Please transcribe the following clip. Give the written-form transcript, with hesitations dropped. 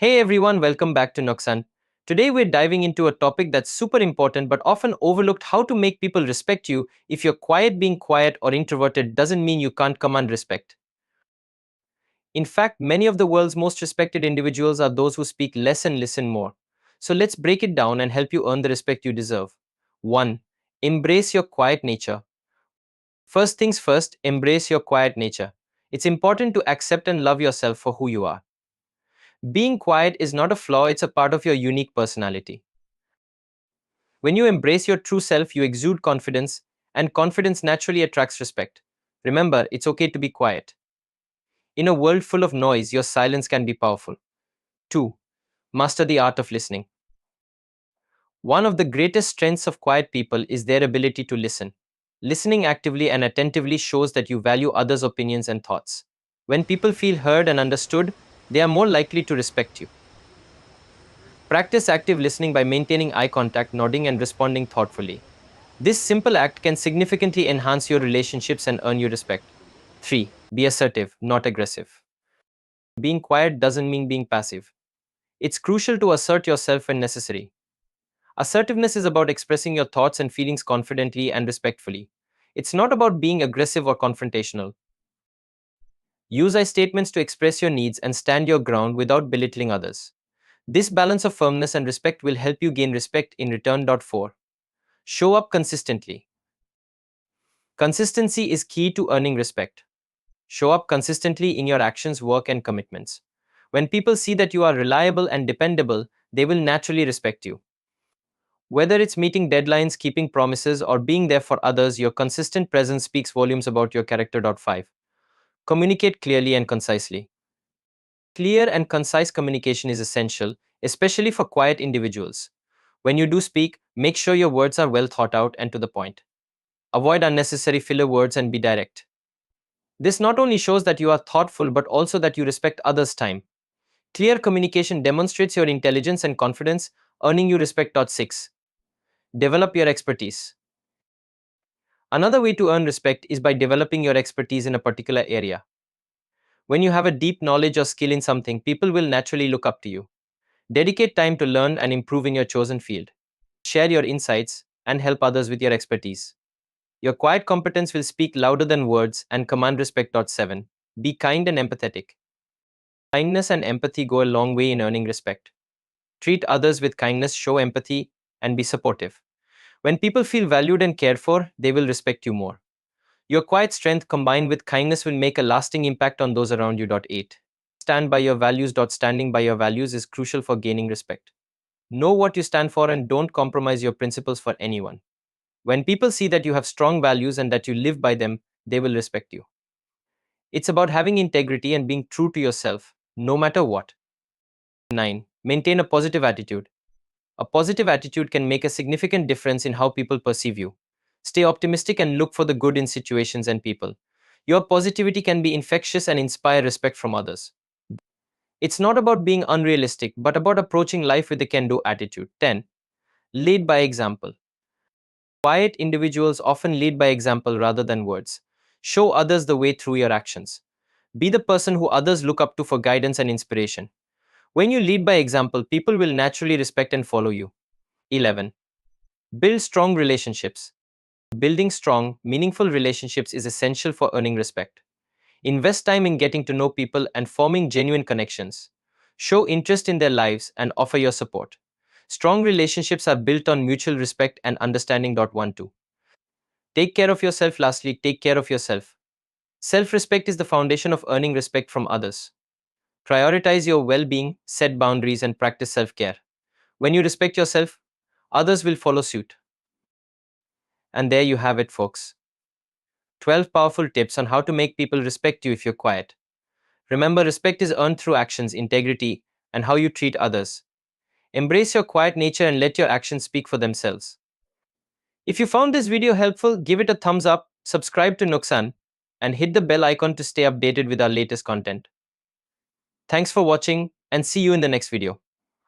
Hey everyone, welcome back to Noksan. Today we're diving into a topic that's super important but often overlooked: how to make people respect you. If you're quiet, being quiet or introverted doesn't mean you can't command respect. In fact, many of the world's most respected individuals are those who speak less and listen more. So let's break it down and help you earn the respect you deserve. 1. Embrace your quiet nature. First things first, embrace your quiet nature. It's important to accept and love yourself for who you are. Being quiet is not a flaw, it's a part of your unique personality. When you embrace your true self, you exude confidence, and confidence naturally attracts respect. Remember, it's okay to be quiet. In a world full of noise, your silence can be powerful. 2. Master the art of listening. One of the greatest strengths of quiet people is their ability to listen. Listening actively and attentively shows that you value others' opinions and thoughts. When people feel heard and understood, they are more likely to respect you. Practice active listening by maintaining eye contact, nodding, and responding thoughtfully. This simple act can significantly enhance your relationships and earn you respect. 3. Be assertive, not aggressive. Being quiet doesn't mean being passive. It's crucial to assert yourself when necessary. Assertiveness is about expressing your thoughts and feelings confidently and respectfully. It's not about being aggressive or confrontational. Use I statements to express your needs and stand your ground without belittling others. This balance of firmness and respect will help you gain respect in return. 4. Show up consistently. Consistency is key to earning respect. Show up consistently in your actions, work, and commitments. When people see that you are reliable and dependable, they will naturally respect you. Whether it's meeting deadlines, keeping promises, or being there for others, your consistent presence speaks volumes about your character. 5. Communicate clearly and concisely. Clear and concise communication is essential, especially for quiet individuals. When you do speak, make sure your words are well thought out and to the point. Avoid unnecessary filler words and be direct. This not only shows that you are thoughtful but also that you respect others' time. Clear communication demonstrates your intelligence and confidence, earning you respect. 6. Develop your expertise. Another way to earn respect is by developing your expertise in a particular area. When you have a deep knowledge or skill in something, people will naturally look up to you. Dedicate time to learn and improve in your chosen field. Share your insights and help others with your expertise. Your quiet competence will speak louder than words and command respect. 7. Be kind and empathetic. Kindness and empathy go a long way in earning respect. Treat others with kindness, show empathy, and be supportive. When people feel valued and cared for, they will respect you more. Your quiet strength combined with kindness will make a lasting impact on those around you. 8. Stand by your values. Standing by your values is crucial for gaining respect. Know what you stand for and don't compromise your principles for anyone. When people see that you have strong values and that you live by them, they will respect you. It's about having integrity and being true to yourself, no matter what. 9. Maintain a positive attitude. A positive attitude can make a significant difference in how people perceive you. Stay optimistic and look for the good in situations and people. Your positivity can be infectious and inspire respect from others. It's not about being unrealistic, but about approaching life with a can-do attitude. 10. Lead by example. Quiet individuals often lead by example rather than words. Show others the way through your actions. Be the person who others look up to for guidance and inspiration. When you lead by example, people will naturally respect and follow you. 11. Build strong relationships. Building strong, meaningful relationships is essential for earning respect. Invest time in getting to know people and forming genuine connections. Show interest in their lives and offer your support. Strong relationships are built on mutual respect and understanding. 2. Take care of yourself. Lastly, take care of yourself. Self-respect is the foundation of earning respect from others. Prioritize your well-being, set boundaries, and practice self-care. When you respect yourself, others will follow suit. And there you have it, folks. 12 powerful tips on how to make people respect you if you're quiet. Remember, respect is earned through actions, integrity, and how you treat others. Embrace your quiet nature and let your actions speak for themselves. If you found this video helpful, give it a thumbs up, subscribe to Nuksan, and hit the bell icon to stay updated with our latest content. Thanks for watching, and see you in the next video.